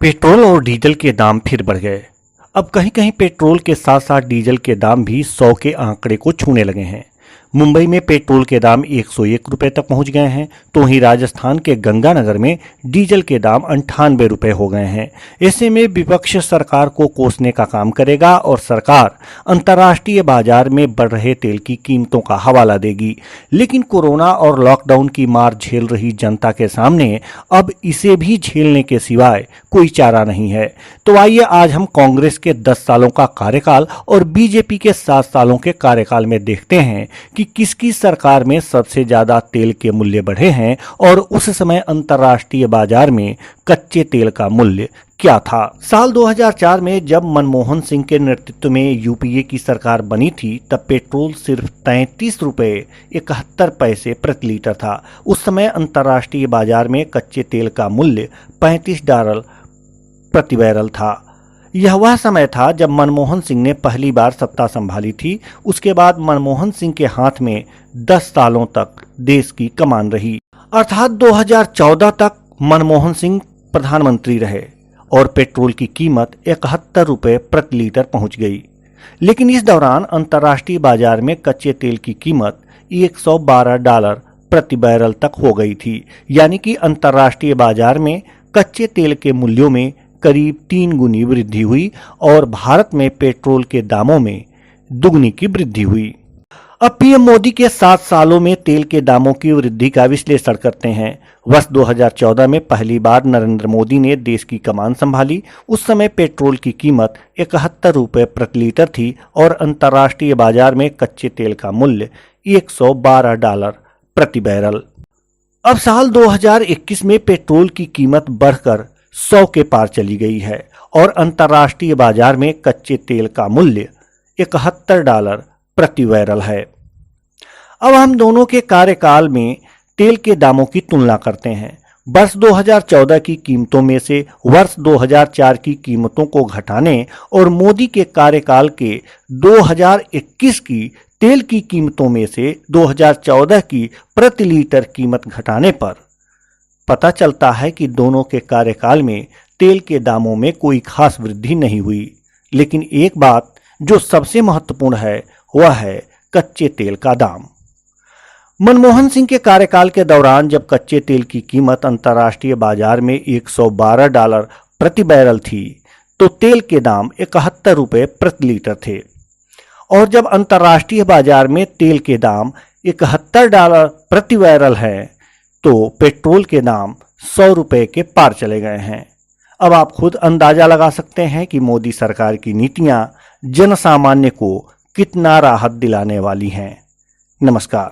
Petrol और diesel के दाम फिर बढ़ गए। अब कहीं कहीं पेट्रोल के साथ साथ डीजल के दाम भी 100 के आंकड़े को छूने लगे हैं। मुंबई में पेट्रोल के दाम 101 रुपए तक पहुंच गए हैं, तो वहीं राजस्थान के गंगानगर में डीजल के दाम 98 रुपए हो गए हैं। ऐसे में विपक्ष सरकार को कोसने का काम करेगा और सरकार अंतर्राष्ट्रीय बाजार में बढ़ रहे तेल की कीमतों का हवाला देगी। लेकिन कोरोना और लॉकडाउन की मार झेल रही जनता के सामने अब इसे भी झेलने के सिवाय कोई चारा नहीं है। तो आइए आज हम कांग्रेस के 10 सालों का कार्यकाल और बीजेपी के 7 सालों के कार्यकाल में देखते हैं कि किसकी सरकार में सबसे ज्यादा तेल के मूल्य बढ़े हैं और उस समय अंतर्राष्ट्रीय बाजार में कच्चे तेल का मूल्य क्या था। साल 2004 में जब मनमोहन सिंह के नेतृत्व में यूपीए की सरकार बनी थी, तब पेट्रोल सिर्फ 33 रुपए 71 पैसे प्रति लीटर था। उस समय अंतर्राष्ट्रीय बाजार में कच्चे तेल का मूल्य $35 प्रति बैरल था। यह वह समय था जब मनमोहन सिंह ने पहली बार सत्ता संभाली थी। उसके बाद मनमोहन सिंह के हाथ में 10 सालों तक देश की कमान रही, अर्थात 2014 तक मनमोहन सिंह प्रधानमंत्री रहे और पेट्रोल की कीमत 71 रुपए प्रति लीटर पहुंच गई। लेकिन इस दौरान अंतर्राष्ट्रीय बाजार में कच्चे तेल की कीमत $112 प्रति बैरल तक हो गई थी, यानी कि अंतर्राष्ट्रीय बाजार में कच्चे तेल के मूल्यों में करीब 3 गुनी वृद्धि हुई और भारत में पेट्रोल के दामों में दुगनी की वृद्धि हुई। अब पीएम मोदी के 7 सालों में तेल के दामों की वृद्धि का विश्लेषण करते हैं। वर्ष 2014 में पहली बार नरेंद्र मोदी ने देश की कमान संभाली। उस समय पेट्रोल की कीमत 71 रुपए प्रति लीटर थी और अंतर्राष्ट्रीय बाजार में कच्चे तेल का मूल्य $112 प्रति बैरल। अब साल 2021 में पेट्रोल की कीमत बढ़कर 100 के पार चली गई है और अंतर्राष्ट्रीय बाजार में कच्चे तेल का मूल्य $71 प्रति बैरल है। अब हम दोनों के कार्यकाल में तेल के दामों की तुलना करते हैं। वर्ष 2014 की कीमतों में से वर्ष 2004 की कीमतों को घटाने और मोदी के कार्यकाल के 2021 की तेल की कीमतों में से 2014 की प्रति लीटर कीमत घटाने पर पता चलता है कि दोनों के कार्यकाल में तेल के दामों में कोई खास वृद्धि नहीं हुई। लेकिन एक बात जो सबसे महत्वपूर्ण है वह है कच्चे तेल का दाम। मनमोहन सिंह के कार्यकाल के दौरान जब कच्चे तेल की कीमत अंतर्राष्ट्रीय बाजार में $112 प्रति बैरल थी, तो तेल के दाम 71 रुपए प्रति लीटर थे। और जब अंतर्राष्ट्रीय बाजार में तेल के दाम $71 प्रति बैरल है, तो पेट्रोल के दाम 100 रुपए के पार चले गए हैं। अब आप खुद अंदाजा लगा सकते हैं कि मोदी सरकार की नीतियां जनसामान्य को कितना राहत दिलाने वाली हैं। नमस्कार।